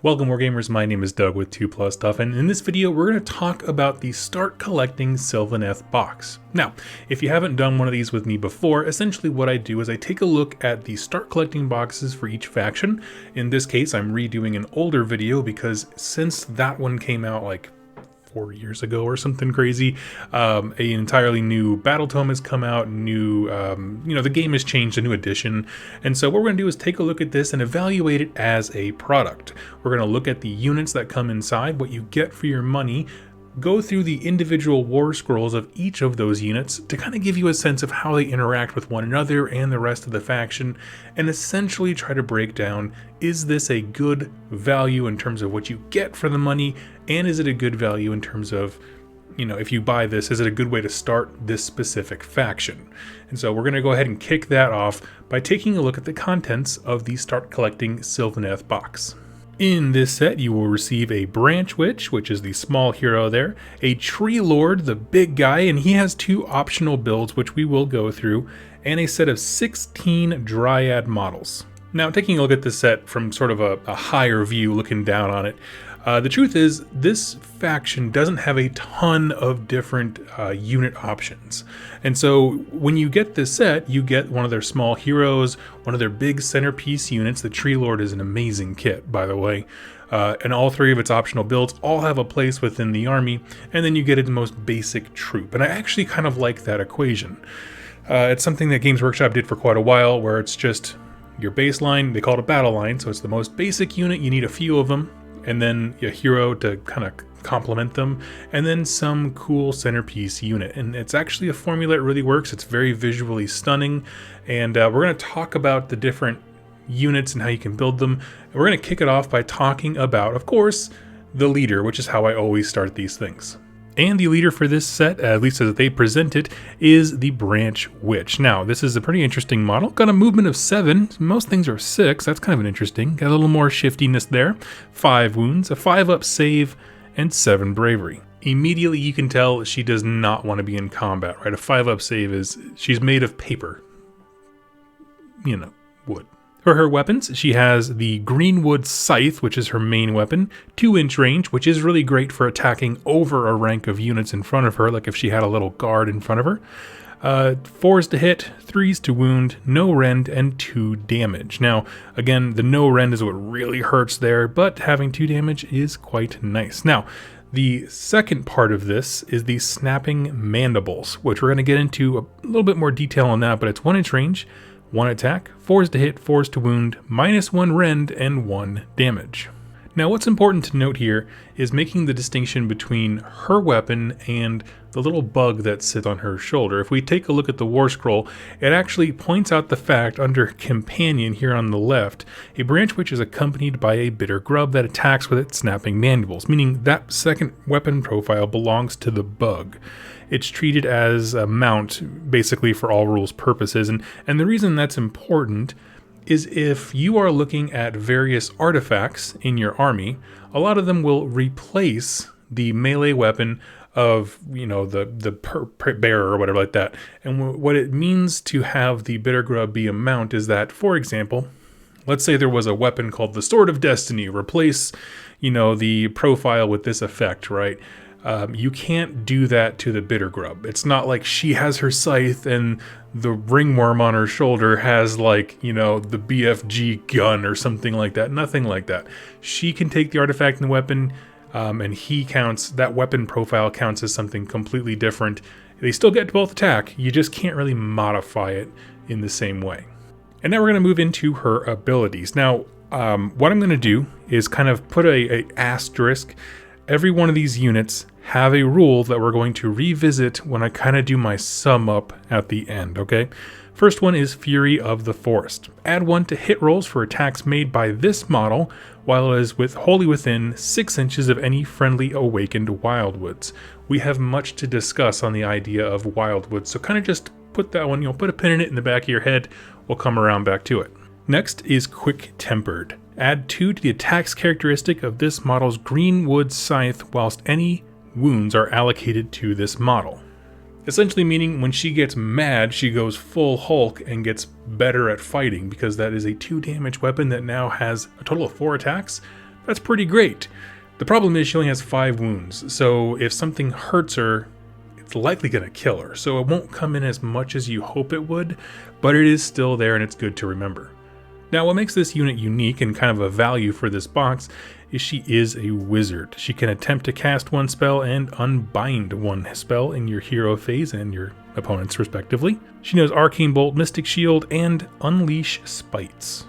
Welcome Wargamers, my name is Doug with 2+ Stuff, and in this video we're going to talk about the Start Collecting Sylvaneth box. Now, if you haven't done one of these with me before, essentially what I do is I take a look at the Start Collecting boxes for each faction. In this case, I'm redoing an older video because since that one came out like 4 years ago or something crazy, an entirely new battletome has come out, the game has changed, a new edition, and so what we're going to do is take a look at this and evaluate it as a product. We're going to look at the units that come inside, what you get for your money, go through the individual war scrolls of each of those units to kind of give you a sense of how they interact with one another and the rest of the faction, and essentially try to break down, is this a good value in terms of what you get for the money, and is it a good value in terms of, if you buy this, is it a good way to start this specific faction? And so we're going to go ahead and kick that off by taking a look at the contents of the Start Collecting Sylvaneth box. In this set, you will receive a Branch Witch, which is the small hero there, a Tree Lord, the big guy, and he has 2 optional builds, which we will go through, and a set of 16 Dryad models. Now, taking a look at this set from sort of a higher view, looking down on it, the truth is this faction doesn't have a ton of different unit options. And so when you get this set, you get one of their small heroes, one of their big centerpiece units. The Tree Lord is an amazing kit, by the way. And all 3 of its optional builds all have a place within the army. And then you get its most basic troop. And I actually kind of like that equation. It's something that Games Workshop did for quite a while, where it's just your baseline. They call it a battle line. So it's the most basic unit. You need a few of them, and then a hero to kind of complement them, and then some cool centerpiece unit. And it's actually a formula that really works. It's very visually stunning, and we're going to talk about the different units and how you can build them. And we're going to kick it off by talking about, of course, the leader, which is how I always start these things. And the leader for this set, at least as they present it, is the Branch Witch. Now, this is a pretty interesting model. Got a movement of 7. Most things are 6. That's kind of an interesting. Got a little more shiftiness there. 5 wounds, a 5-up save, and 7 bravery. Immediately you can tell she does not want to be in combat, right? A 5-up save is, she's made of paper. Wood. For her weapons, she has the Greenwood Scythe, which is her main weapon, 2-inch range, which is really great for attacking over a rank of units in front of her, like if she had a little guard in front of her. 4s to hit, 3s to wound, no rend, and 2 damage. Now, again, the no rend is what really hurts there, but having 2 damage is quite nice. Now, the second part of this is the Snapping Mandibles, which we're going to get into a little bit more detail on that, but it's 1-inch range, 1 attack, 4s to hit, 4s to wound, -1 rend, and 1 damage. Now, what's important to note here is making the distinction between her weapon and the little bug that sits on her shoulder. If we take a look at the War Scroll, it actually points out the fact under Companion here on the left, a Branch Witch is accompanied by a bitter grub that attacks with its snapping mandibles, meaning that second weapon profile belongs to the bug. It's treated as a mount, basically, for all rules purposes, and the reason that's important is if you are looking at various artifacts in your army, a lot of them will replace the melee weapon of, the bearer or whatever like that. And what it means to have the bitter grub be a mount is that, for example, let's say there was a weapon called the Sword of Destiny, replace, the profile with this effect, right? You can't do that to the bitter grub. It's not like she has her scythe and the ringworm on her shoulder has the BFG gun or something like that. Nothing like that. She can take the artifact and the weapon, and that weapon profile counts as something completely different. They still get to both attack. You just can't really modify it in the same way. And now we're going to move into her abilities. Now, what I'm going to do is kind of put a asterisk. Every one of these units have a rule that we're going to revisit when I kind of do my sum up at the end, okay? First one is Fury of the Forest. Add 1 to hit rolls for attacks made by this model while it is wholly within 6 inches of any friendly awakened wildwoods. We have much to discuss on the idea of wildwoods, so kind of just put that one, put a pin in it in the back of your head. We'll come around back to it. Next is Quick Tempered. Add 2 to the attacks characteristic of this model's Greenwood Scythe whilst any wounds are allocated to this model. Essentially meaning when she gets mad, she goes full Hulk and gets better at fighting, because that is a 2 damage weapon that now has a total of 4 attacks. That's pretty great. The problem is she only has 5 wounds, so if something hurts her, it's likely going to kill her. So it won't come in as much as you hope it would, but it is still there and it's good to remember. Now, what makes this unit unique and kind of a value for this box is she is a wizard. She can attempt to cast 1 spell and unbind 1 spell in your hero phase and your opponents respectively. She knows Arcane Bolt, Mystic Shield, and Unleash Spites.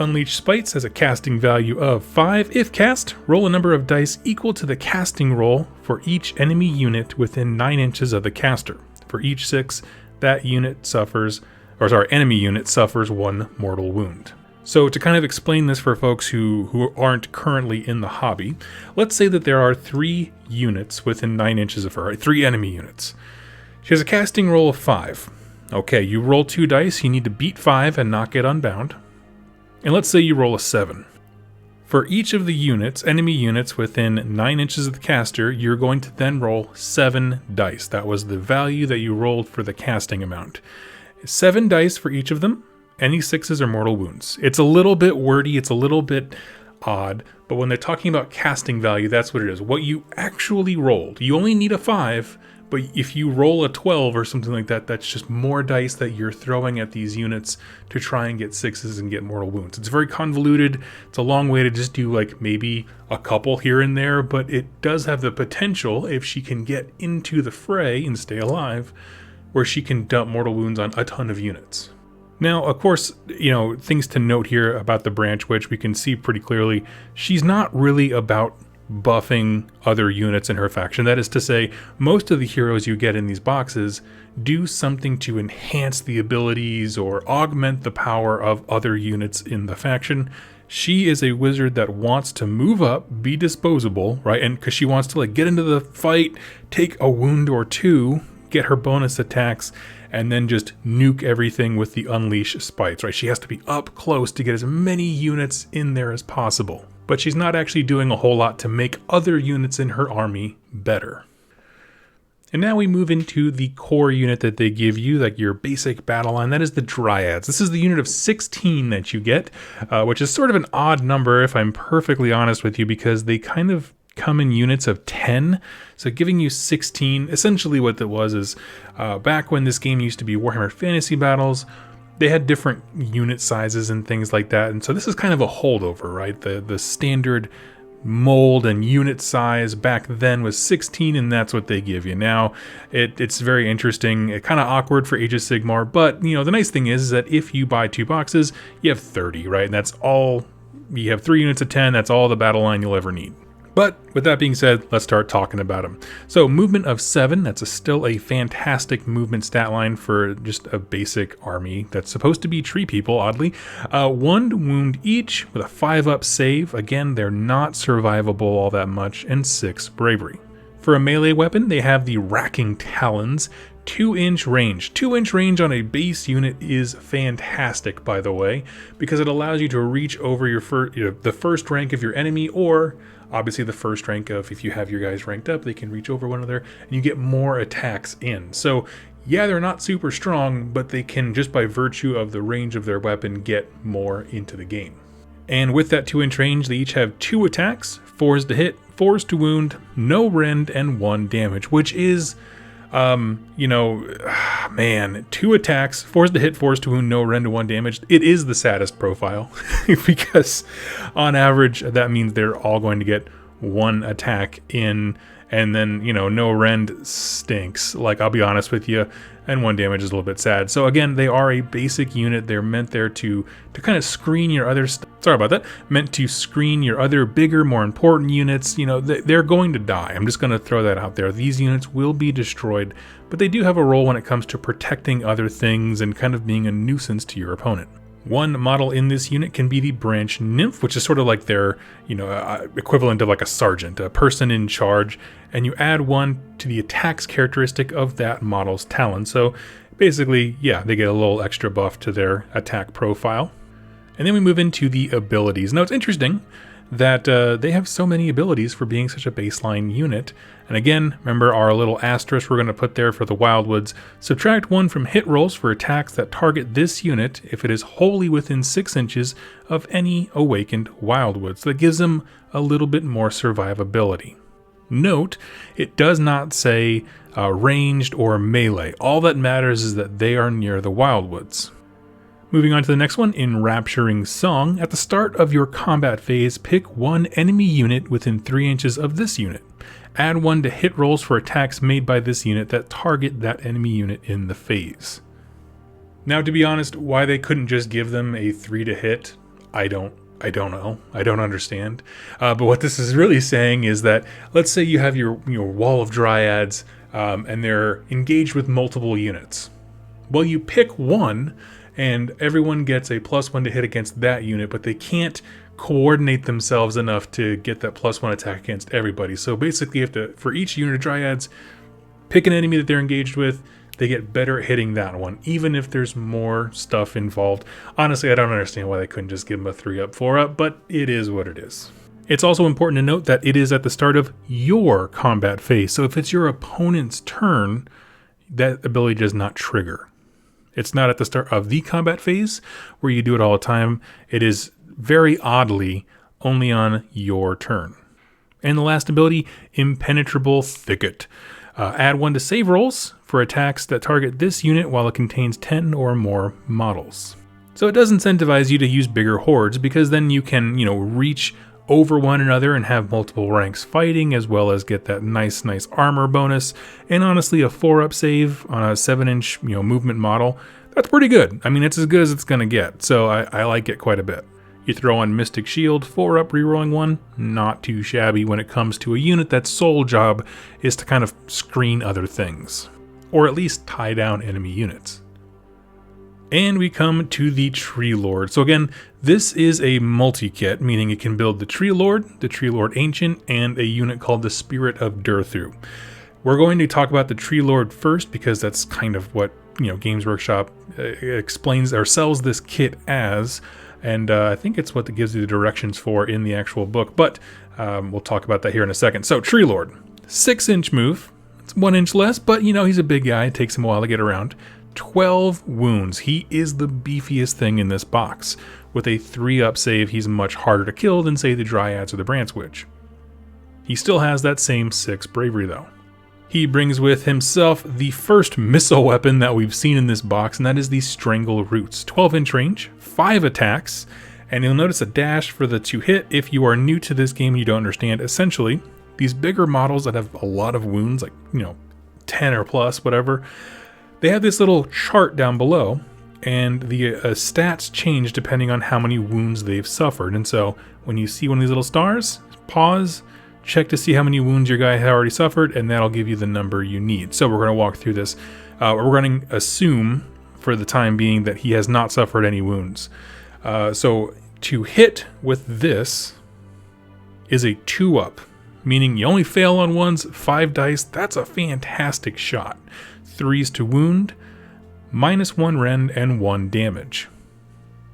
Unleash Spites has a casting value of 5. If cast, roll a number of dice equal to the casting roll for each enemy unit within 9 inches of the caster. For each 6, that enemy unit suffers 1 mortal wound. So to kind of explain this for folks who aren't currently in the hobby, let's say that there are 3 units within 9 inches of her, 3 enemy units. She has a casting roll of 5. Okay, you roll 2 dice, you need to beat 5 and not get unbound. And let's say you roll a 7. For each of the units, enemy units within 9 inches of the caster, you're going to then roll 7 dice. That was the value that you rolled for the casting amount. 7 dice for each of them. Any 6s are mortal wounds. It's a little bit wordy, it's a little bit odd, but when they're talking about casting value, that's what it is. What you actually rolled. You only need a 5, but if you roll a 12 or something like that, that's just more dice that you're throwing at these units to try and get 6s and get mortal wounds. It's very convoluted. It's a long way to just do like maybe a couple here and there, but it does have the potential, if she can get into the fray and stay alive, where she can dump mortal wounds on a ton of units. Now, of course, things to note here about the Branch Witch, we can see pretty clearly, she's not really about buffing other units in her faction. That is to say, most of the heroes you get in these boxes do something to enhance the abilities or augment the power of other units in the faction. She is a wizard that wants to move up, be disposable, right? And because she wants to get into the fight, take a wound or 2, get her bonus attacks, and then just nuke everything with the Unleash Spites, right? She has to be up close to get as many units in there as possible. But she's not actually doing a whole lot to make other units in her army better. And now we move into the core unit that they give you, like your basic battle line. That is the Dryads. This is the unit of 16 that you get, which is sort of an odd number, if I'm perfectly honest with you, because they kind of come in units of 10. So giving you 16, essentially what that was is, back when this game used to be Warhammer Fantasy Battles, they had different unit sizes and things like that. And so this is kind of a holdover, right? The standard mold and unit size back then was 16, and that's what they give you. Now, it's very interesting. It's kind of awkward for Age of Sigmar, but the nice thing is that if you buy 2 boxes, you have 30, right? And that's all, you have 3 units of 10, that's all the battle line you'll ever need. But with that being said, let's start talking about them. So movement of 7, that's still a fantastic movement stat line for just a basic army that's supposed to be tree people, oddly. 1 wound each with a 5-up save. Again, they're not survivable all that much, and 6 bravery. For a melee weapon, they have the Racking Talons. 2-inch range. 2-inch range on a base unit is fantastic, by the way, because it allows you to reach over the first rank of your enemy, or obviously the first rank of, if you have your guys ranked up, they can reach over one another and you get more attacks in. So yeah, they're not super strong, but they can, just by virtue of the range of their weapon, get more into the game. And with that 2-inch range, they each have 2 attacks, 4s to hit, 4s to wound, no rend, and 1 damage, which is, 2 attacks, 4s to hit, 4s to wound, no rend, and 1 damage. It is the saddest profile because on average, that means they're all going to get 1 attack in, and then, no rend stinks. I'll be honest with you, and 1 damage is a little bit sad. So again, they are a basic unit. They're meant there to kind of screen your other, meant to screen your other bigger, more important units. They're going to die. I'm just going to throw that out there. These units will be destroyed, but they do have a role when it comes to protecting other things and kind of being a nuisance to your opponent. One model in this unit can be the Branch Nymph, which is sort of like their, equivalent of like a sergeant, a person in charge, and you add 1 to the attacks characteristic of that model's talon. So basically, yeah, they get a little extra buff to their attack profile. And then we move into the abilities. Now it's interesting that they have so many abilities for being such a baseline unit. And again, remember our little asterisk we're going to put there for the Wildwoods. Subtract 1 from hit rolls for attacks that target this unit if it is wholly within 6 inches of any awakened Wildwoods. That gives them a little bit more survivability. Note, it does not say ranged or melee. All that matters is that they are near the Wildwoods. Moving on to the next one, Enrapturing Song. At the start of your combat phase, pick one enemy unit within 3 inches of this unit. Add 1 to hit rolls for attacks made by this unit that target that enemy unit in the phase. Now, to be honest, why they couldn't just give them a 3 to hit, I don't know. I don't understand. But what this is really saying is that, let's say you have your wall of Dryads, and they're engaged with multiple units. Well, you pick one, and everyone gets a +1 to hit against that unit, but they can't coordinate themselves enough to get that +1 attack against everybody. So basically you have to, for each unit of Dryads, pick an enemy that they're engaged with. They get better at hitting that one, even if there's more stuff involved. Honestly, I don't understand why they couldn't just give them a 3-up, 4-up, but it is what it is. It's also important to note that it is at the start of your combat phase. So if it's your opponent's turn, that ability does not trigger. It's not at the start of the combat phase where you do it all the time. It is very oddly only on your turn. And the last ability, Impenetrable Thicket. Add 1 to save rolls for attacks that target this unit while it contains 10 or more models. So it does incentivize you to use bigger hordes, because then you can, reach over one another and have multiple ranks fighting, as well as get that nice armor bonus. And honestly, a 4-up save on a 7-inch movement model, that's pretty good. I mean, it's as good as it's going to get, so I like it quite a bit. You throw on Mystic Shield, 4-up rerolling 1, not too shabby when it comes to a unit that's sole job is to kind of screen other things, or at least tie down enemy units. And we come to the Tree Lord. So again, this is a multi-kit, meaning it can build the Tree Lord Ancient, and a unit called the Spirit of Durthu. We're going to talk about the Tree Lord first, because that's kind of what Games Workshop explains or sells this kit as, and I think it's what it gives you the directions for in the actual book, but we'll talk about that here in a second. So Tree Lord, 6-inch move. It's 1 inch less, but he's a big guy. It takes him a while to get around. 12 wounds. He is the beefiest thing in this box. With a 3-up save, he's much harder to kill than, say, the Dryads or the Brand Switch. He still has that same 6 bravery, though. He brings with himself the first missile weapon that we've seen in this box, and that is the Strangle Roots. 12-inch range, 5 attacks, and you'll notice a dash for the 2-hit. If you are new to this game and you don't understand, essentially, these bigger models that have a lot of wounds, like, 10 or plus, whatever, they have this little chart down below, and the stats change depending on how many wounds they've suffered. And so when you see one of these little stars, pause, check to see how many wounds your guy had already suffered, and that'll give you the number you need. So we're going to walk through this. We're going to assume for the time being that he has not suffered any wounds. So to hit with this is a 2-up, meaning you only fail on ones, 5 dice. That's a fantastic shot. 3s to wound, -1 rend, and 1 damage.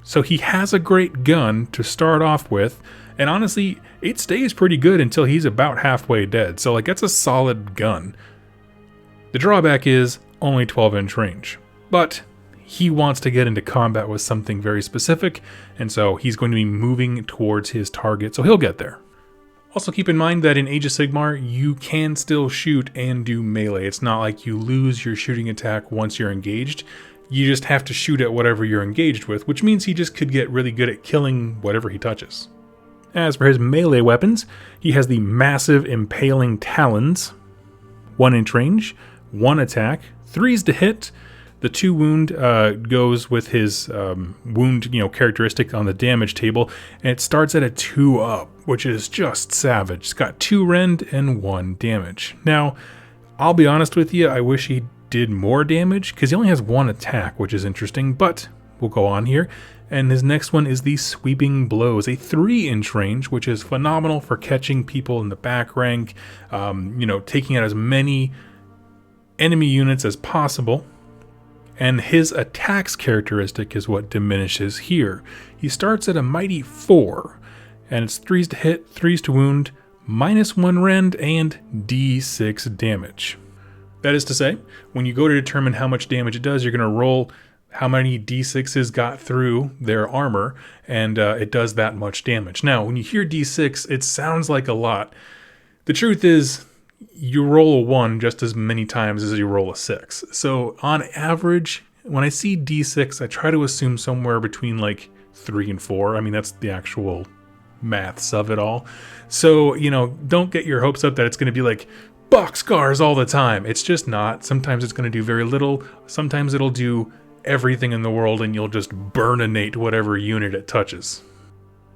So he has a great gun to start off with, and honestly, it stays pretty good until he's about halfway dead. So that's a solid gun. The drawback is only 12-inch range, but he wants to get into combat with something very specific, and so he's going to be moving towards his target, so he'll get there. Also keep in mind that in Age of Sigmar, you can still shoot and do melee. It's not like you lose your shooting attack once you're engaged. You just have to shoot at whatever you're engaged with, which means he just could get really good at killing whatever he touches. As for his melee weapons, he has the massive Impaling Talons, 1-inch range, 1 attack, 3s to hit. The 2 wound goes with his wound characteristic on the damage table, and it starts at a 2-up, which is just savage. It's got 2 rend and 1 damage. Now, I'll be honest with you, I wish he did more damage, because he only has 1 attack, which is interesting, but we'll go on here. And his next one is the Sweeping Blows, a 3-inch range, which is phenomenal for catching people in the back rank, taking out as many enemy units as possible. And his attacks characteristic is what diminishes here. He starts at a mighty 4, And it's 3s to hit, 3s to wound, -1 rend, and d6 damage. That is to say, when you go to determine how much damage it does, you're going to roll how many d6s got through their armor, and it does that much damage. Now, when you hear d6, it sounds like a lot. The truth is, you roll a 1 just as many times as you roll a 6. So on average, when I see d6, I try to assume somewhere between like 3 and 4. I mean, that's the actual maths of it all. So, don't get your hopes up that it's going to be like boxcars all the time. It's just not. Sometimes it's going to do very little. Sometimes it'll do everything in the world and you'll just burninate whatever unit it touches.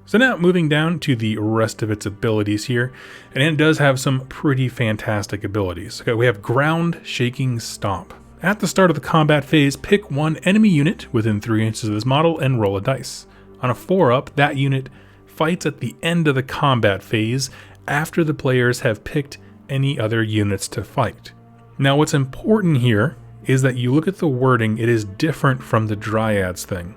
So now moving down to the rest of its abilities here, and it does have some pretty fantastic abilities. Okay, we have Ground Shaking Stomp. At the start of the combat phase, pick one enemy unit within 3 inches of this model and roll a dice. On a 4-up, that unit fights at the end of the combat phase after the players have picked any other units to fight. Now what's important here is that you look at the wording, it is different from the Dryads thing.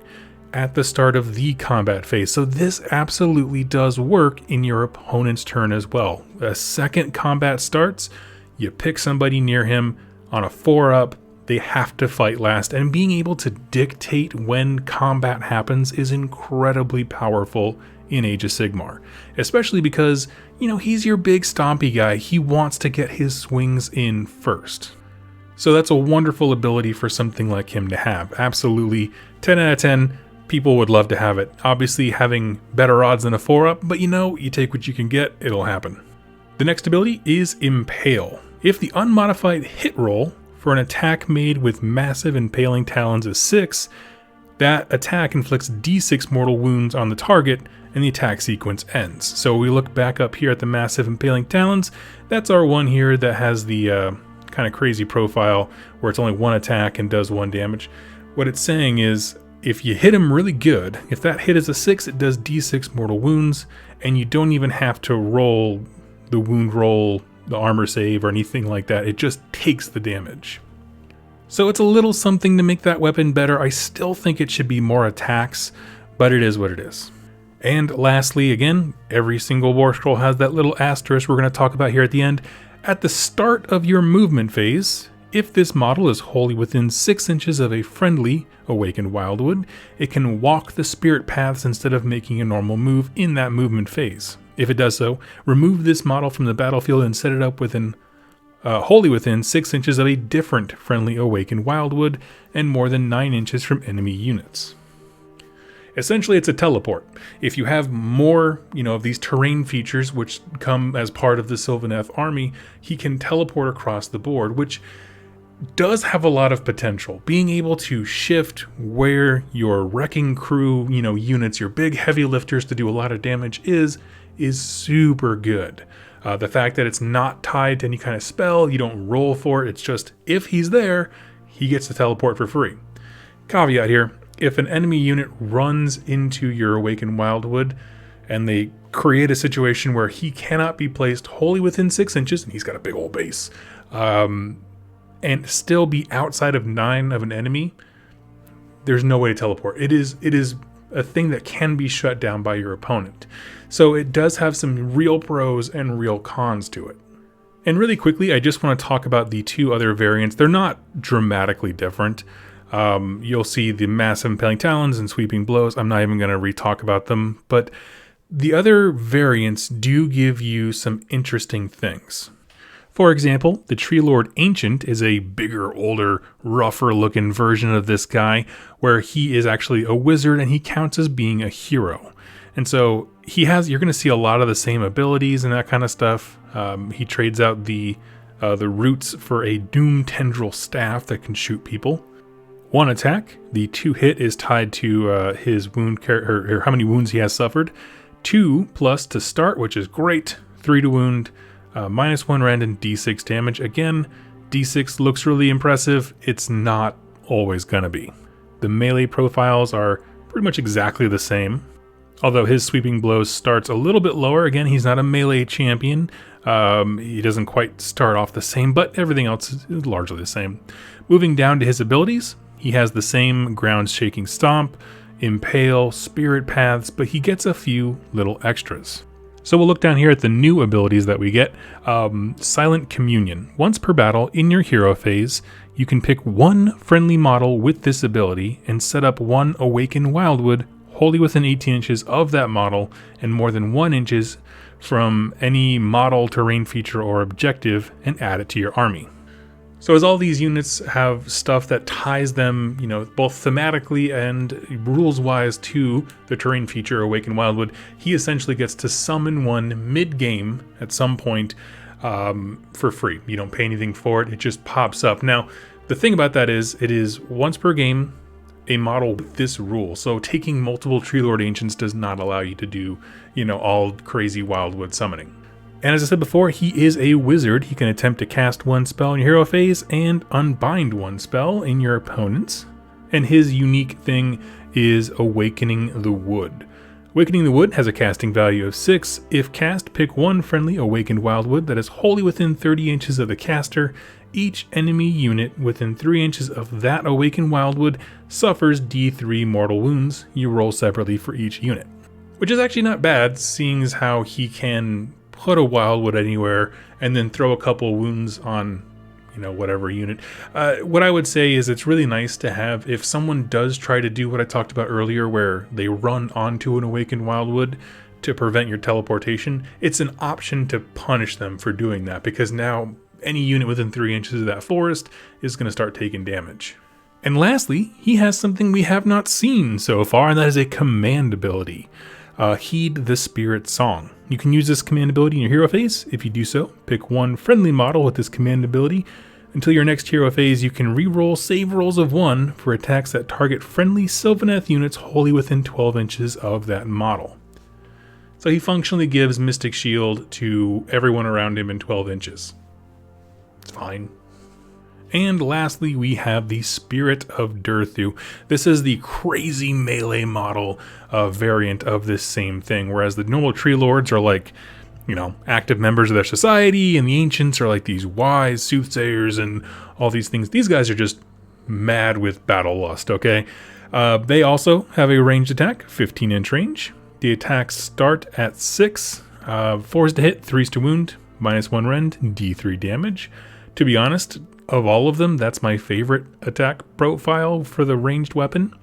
At the start of the combat phase. So this absolutely does work in your opponent's turn as well. A second combat starts, you pick somebody near him. On a 4-up, they have to fight last. And being able to dictate when combat happens is incredibly powerful in Age of Sigmar. Especially because, he's your big stompy guy. He wants to get his swings in first. So that's a wonderful ability for something like him to have. Absolutely 10 out of 10. People would love to have it. Obviously having better odds than a 4-up, but you take what you can get, it'll happen. The next ability is Impale. If the unmodified hit roll for an attack made with massive impaling talons is 6, that attack inflicts d6 mortal wounds on the target and the attack sequence ends. So we look back up here at the massive impaling talons. That's our one here that has the kind of crazy profile where it's only 1 attack and does 1 damage. What it's saying is, if you hit him really good, if that hit is a 6, it does d6 mortal wounds, and you don't even have to roll the wound roll, the armor save, or anything like that. It just takes the damage. So it's a little something to make that weapon better. I still think it should be more attacks, but it is what it is. And lastly, again, every single war scroll has that little asterisk we're going to talk about here at the end. At the start of your movement phase, if this model is wholly within 6 inches of a friendly awakened wildwood, it can walk the spirit paths instead of making a normal move in that movement phase. If it does so, remove this model from the battlefield and set it up wholly within 6 inches of a different friendly awakened wildwood and more than 9 inches from enemy units. Essentially, it's a teleport. If you have more, of these terrain features which come as part of the Sylvaneth army, he can teleport across the board, which does have a lot of potential. Being able to shift where your wrecking crew, units, your big heavy lifters to do a lot of damage is super good. The fact that it's not tied to any kind of spell, you don't roll for it, it's just if he's there, he gets to teleport for free. Caveat here, if an enemy unit runs into your Awakened Wildwood and they create a situation where he cannot be placed wholly within 6 inches, and he's got a big old base, and still be outside of 9 of an enemy, there's no way to teleport. It is a thing that can be shut down by your opponent. So it does have some real pros and real cons to it. And really quickly, I just want to talk about the 2 other variants. They're not dramatically different. You'll see the massive impaling talons and sweeping blows. I'm not even going to re-talk about them, but the other variants do give you some interesting things. For example, the Tree Lord Ancient is a bigger, older, rougher looking version of this guy, where he is actually a wizard and he counts as being a hero. And so you're going to see a lot of the same abilities and that kind of stuff. He trades out the roots for a Doom Tendril staff that can shoot people. 1 attack, the 2 hit is tied to his wound or how many wounds he has suffered. 2+ to start, which is great. 3 to wound. -1 rend and d6 damage. Again, d6 looks really impressive. It's not always gonna be. The melee profiles are pretty much exactly the same, although his sweeping blows starts a little bit lower. Again, he's not a melee champion. He doesn't quite start off the same, but everything else is largely the same. Moving down to his abilities, he has the same ground shaking stomp. impale, spirit paths, but he gets a few little extras. So we'll look down here at the new abilities that we get. Silent Communion. Once per battle in your hero phase, you can pick one friendly model with this ability and set up one Awakened Wildwood wholly within 18 inches of that model and more than 1 inches from any model, terrain feature, or objective, and add it to your army. So as all these units have stuff that ties them, both thematically and rules-wise to the terrain feature, Awakened Wildwood, he essentially gets to summon one mid-game at some point for free. You don't pay anything for it, it just pops up. Now, the thing about that is, it is once per game, a model with this rule. So taking multiple Tree Lord Ancients does not allow you to do, all crazy Wildwood summoning. And as I said before, he is a wizard. He can attempt to cast one spell in your hero phase and unbind one spell in your opponent's. And his unique thing is Awakening the Wood. Awakening the Wood has a casting value of 6. If cast, pick one friendly Awakened Wildwood that is wholly within 30 inches of the caster. Each enemy unit within 3 inches of that Awakened Wildwood suffers D3 mortal wounds. You roll separately for each unit. Which is actually not bad, seeing as how he can put a Wildwood anywhere and then throw a couple wounds on, whatever unit. What I would say is it's really nice to have, if someone does try to do what I talked about earlier, where they run onto an Awakened Wildwood to prevent your teleportation, it's an option to punish them for doing that, because now any unit within 3 inches of that forest is going to start taking damage. And lastly, he has something we have not seen so far, and that is a command ability. Heed the Spirit Song. You can use this command ability in your hero phase. If you do so, pick one friendly model with this command ability. Until your next hero phase, you can reroll save rolls of 1 for attacks that target friendly Sylvaneth units wholly within 12 inches of that model. So he functionally gives Mystic Shield to everyone around him in 12 inches. It's fine. And lastly, we have the Spirit of Durthu. This is the crazy melee model variant of this same thing, whereas the normal Tree Lords are like, active members of their society, and the Ancients are like these wise soothsayers and all these things. These guys are just mad with battle lust, okay? They also have a ranged attack, 15-inch range. The attacks start at 6, 4s to hit, 3s to wound, -1 rend, D3 damage. To be honest, of all of them, that's my favorite attack profile for the ranged weapon.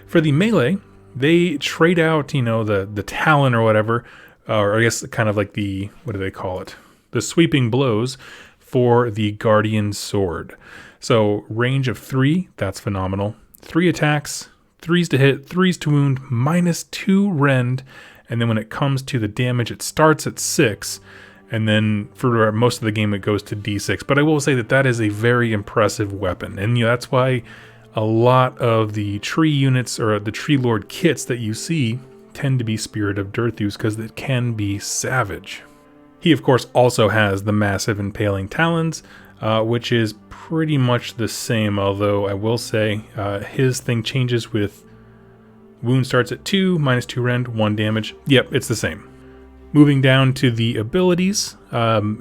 For the melee, they trade out, the talon or whatever, or I guess kind of like the, what do they call it? The sweeping blows for the Guardian Sword. So range of 3, that's phenomenal. 3 attacks, 3s to hit, 3s to wound, -2 rend, and then when it comes to the damage, it starts at 6. And then for most of the game, it goes to D6. But I will say that is a very impressive weapon. And that's why a lot of the tree units or the Tree Lord kits that you see tend to be Spirit of Durthus, because it can be savage. He, of course, also has the massive Impaling Talons, which is pretty much the same. Although I will say his thing changes with wound starts at 2, -2 rend, 1 damage. Yep, it's the same. Moving down to the abilities,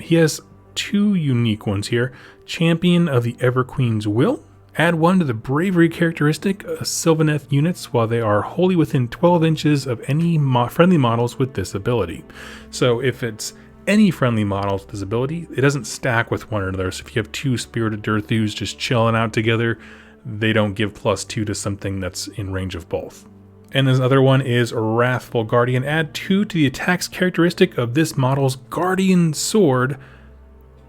he has 2 unique ones here. Champion of the Everqueen's Will. Add 1 to the bravery characteristic of Sylvaneth units while they are wholly within 12 inches of any friendly models with this ability. So if it's any friendly models with this ability, it doesn't stack with one another. So if you have 2 Spirited Durthus just chilling out together, they don't give +2 to something that's in range of both. And this other one is Wrathful Guardian. Add 2 to the attacks characteristic of this model's Guardian Sword,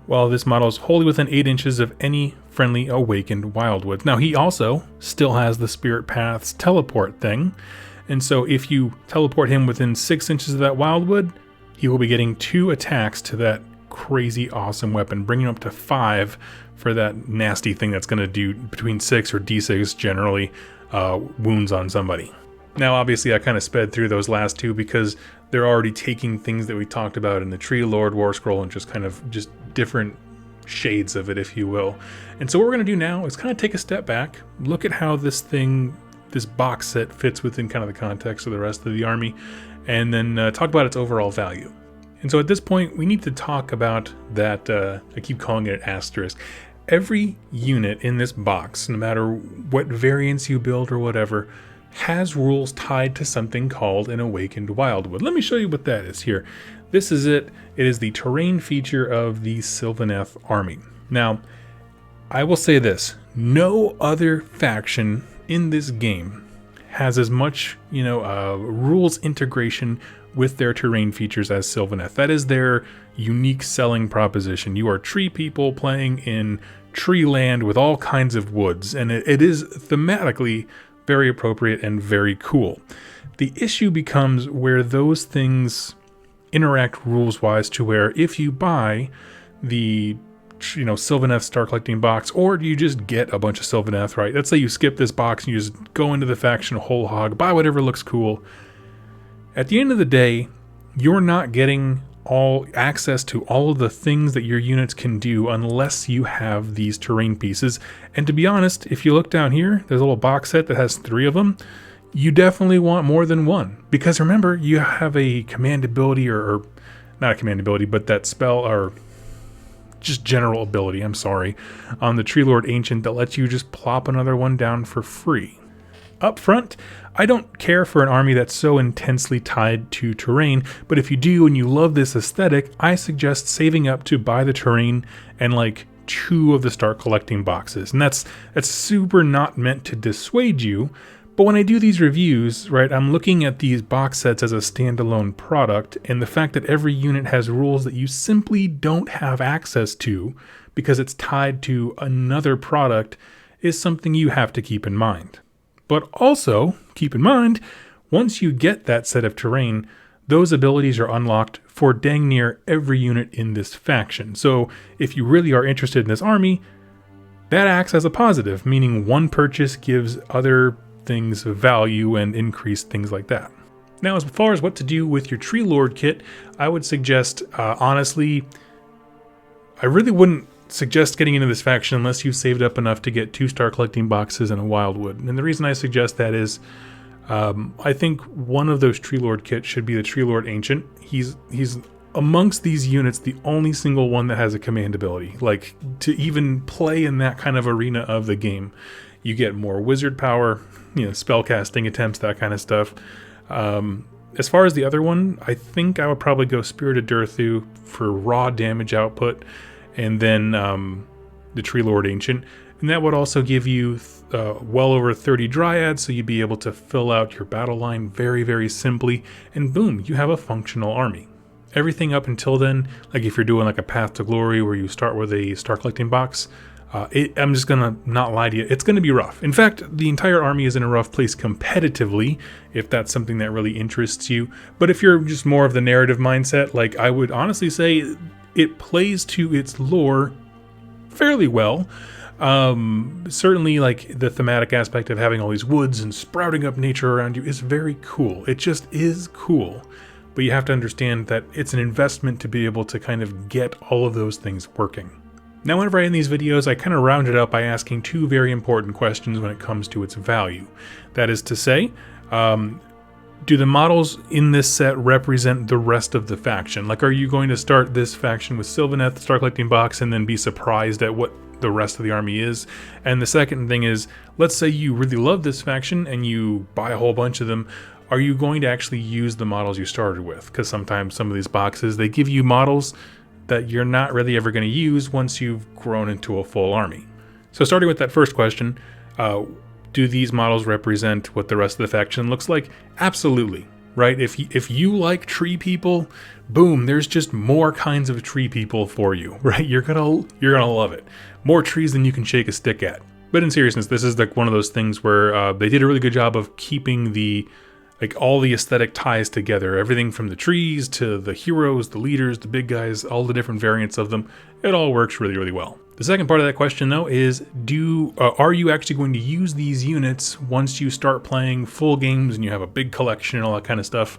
while this model is wholly within 8 inches of any friendly Awakened Wildwood. Now he also still has the Spirit Path's teleport thing, and so if you teleport him within 6 inches of that Wildwood, he will be getting 2 attacks to that crazy awesome weapon, bringing up to 5 for that nasty thing that's going to do between 6 or D6 generally wounds on somebody. Now, obviously, I kind of sped through those last 2 because they're already taking things that we talked about in the Tree Lord War Scroll and just different shades of it, if you will. And so what we're going to do now is kind of take a step back, look at how this box set fits within kind of the context of the rest of the army, and then talk about its overall value. And so at this point, we need to talk about that, I keep calling it an asterisk. Every unit in this box, no matter what variants you build or whatever, has rules tied to something called an Awakened Wildwood. Let me show you what that is here. This is it. It is the terrain feature of the Sylvaneth army. Now, I will say this. No other faction in this game has as much, rules integration with their terrain features as Sylvaneth. That is their unique selling proposition. You are tree people playing in tree land with all kinds of woods, and it is thematically very appropriate and very cool. The issue becomes where those things interact rules-wise to where if you buy the Sylvaneth Start Collecting box, or you just get a bunch of Sylvaneth, right? Let's say you skip this box and you just go into the faction whole hog, buy whatever looks cool. At the end of the day, you're not getting all access to all of the things that your units can do unless you have these terrain pieces. And to be honest, if you look down here, there's a little box set that has 3 of them. You definitely want more than one, because remember, you have a command ability, or not a command ability, but that spell, or just general ability, I'm sorry, on the Tree Lord Ancient that lets you just plop another one down for free. Up front, I don't care for an army that's so intensely tied to terrain, but if you do and you love this aesthetic, I suggest saving up to buy the terrain and like 2 of the Start Collecting boxes. And that's super not meant to dissuade you, but when I do these reviews, right, I'm looking at these box sets as a standalone product, and the fact that every unit has rules that you simply don't have access to because it's tied to another product is something you have to keep in mind. But also, keep in mind, once you get that set of terrain, those abilities are unlocked for dang near every unit in this faction. So if you really are interested in this army, that acts as a positive, meaning one purchase gives other things of value and increased things like that. Now, as far as what to do with your Tree Lord kit, I would suggest, honestly, I really wouldn't suggest getting into this faction unless you saved up enough to get 2 Start Collecting boxes and a Wildwood. And the reason I suggest that is, I think one of those Tree Lord kits should be the Tree Lord Ancient. He's amongst these units the only single one that has a command ability. Like, to even play in that kind of arena of the game, you get more wizard power, spell casting attempts, that kind of stuff. As far as the other one, I think I would probably go Spirited Durthu for raw damage output, and then the Tree Lord Ancient. And that would also give you well over 30 Dryads, so you'd be able to fill out your battle line very, very simply, and boom, you have a functional army. Everything up until then, like if you're doing like a Path to Glory where you start with a Start Collecting box, I'm just gonna not lie to you, it's gonna be rough. In fact, the entire army is in a rough place competitively, if that's something that really interests you. But if you're just more of the narrative mindset, like I would honestly say it plays to its lore fairly well. Certainly like the thematic aspect of having all these woods and sprouting up nature around you is very cool. It just is cool. But you have to understand that it's an investment to be able to kind of get all of those things working. Now, whenever I end these videos, I kind of round it up by asking 2 very important questions when it comes to its value. That is to say, do the models in this set represent the rest of the faction? Like, are you going to start this faction with Sylvaneth, Start Collecting box, and then be surprised at what the rest of the army is? And the second thing is, let's say you really love this faction and you buy a whole bunch of them. Are you going to actually use the models you started with? Because sometimes some of these boxes, they give you models that you're not really ever going to use once you've grown into a full army. So starting with that first question, do these models represent what the rest of the faction looks like? Absolutely, right? If you like tree people, boom, there's just more kinds of tree people for you, right? You're gonna love it. More trees than you can shake a stick at. But in seriousness, this is like one of those things where they did a really good job of keeping all the aesthetic ties together. Everything from the trees to the heroes, the leaders, the big guys, all the different variants of them. It all works really, really well. The second part of that question, though, is are you actually going to use these units once you start playing full games and you have a big collection and all that kind of stuff?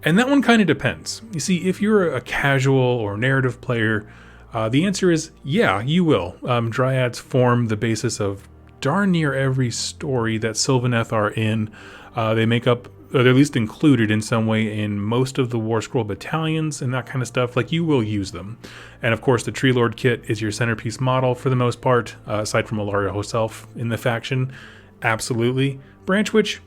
And that one kind of depends. You see, if you're a casual or narrative player, the answer is yeah, you will. Dryads form the basis of darn near every story that Sylvaneth are in. They make up, or they're at least included in some way in most of the War Scroll battalions and that kind of stuff. Like, you will use them. And of course, the Tree Lord kit is your centerpiece model for the most part, aside from Alaria herself in the faction. Absolutely. Branch Witch,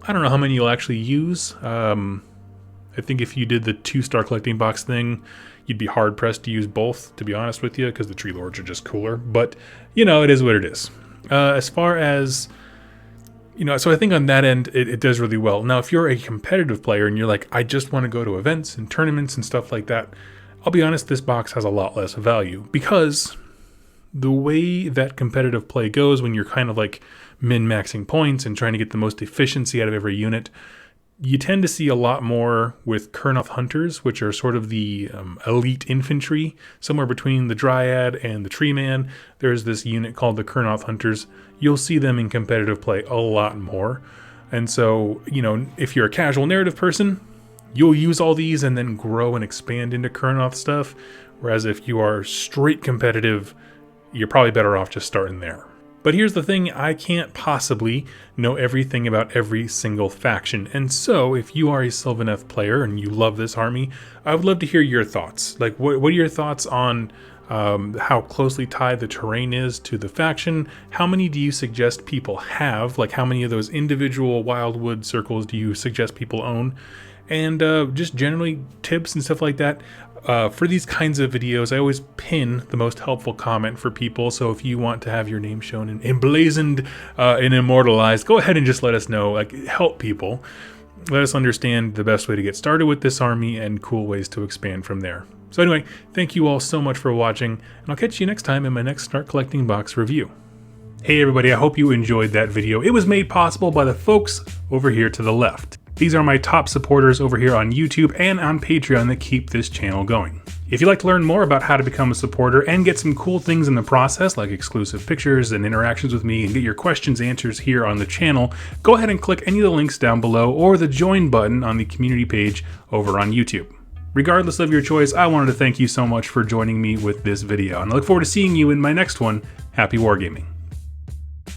I don't know how many you'll actually use. I think if you did the 2 Start Collecting box thing, you'd be hard pressed to use both, to be honest with you, because the Tree Lords are just cooler. But, you know, it is what it is. As far as, you know, so I think on that end, it does really well. Now, if you're a competitive player and you're like, I just want to go to events and tournaments and stuff like that, I'll be honest, this box has a lot less value, because the way that competitive play goes when you're kind of like min-maxing points and trying to get the most efficiency out of every unit, you tend to see a lot more with Kurnoth Hunters, which are sort of the elite infantry, somewhere between the Dryad and the Tree Man. There's this unit called the Kurnoth Hunters. You'll see them in competitive play a lot more. And so, you know, if you're a casual narrative person, you'll use all these and then grow and expand into Kurnoth stuff. Whereas if you are straight competitive, you're probably better off just starting there. But here's the thing, I can't possibly know everything about every single faction. And so if you are a Sylvaneth player and you love this army, I would love to hear your thoughts. Like, what are your thoughts on how closely tied the terrain is to the faction? How many do you suggest people have? Like, how many of those individual Wildwood circles do you suggest people own? And just generally tips and stuff like that. For these kinds of videos, I always pin the most helpful comment for people. So if you want to have your name shown and emblazoned and immortalized, go ahead and just let us know. Like, help people. Let us understand the best way to get started with this army and cool ways to expand from there. So anyway, thank you all so much for watching, and I'll catch you next time in my next Start Collecting box review. Hey everybody, I hope you enjoyed that video. It was made possible by the folks over here to the left. These are my top supporters over here on YouTube and on Patreon that keep this channel going. If you'd like to learn more about how to become a supporter and get some cool things in the process, like exclusive pictures and interactions with me, and get your questions answered here on the channel, go ahead and click any of the links down below or the join button on the community page over on YouTube. Regardless of your choice, I wanted to thank you so much for joining me with this video, and I look forward to seeing you in my next one. Happy wargaming.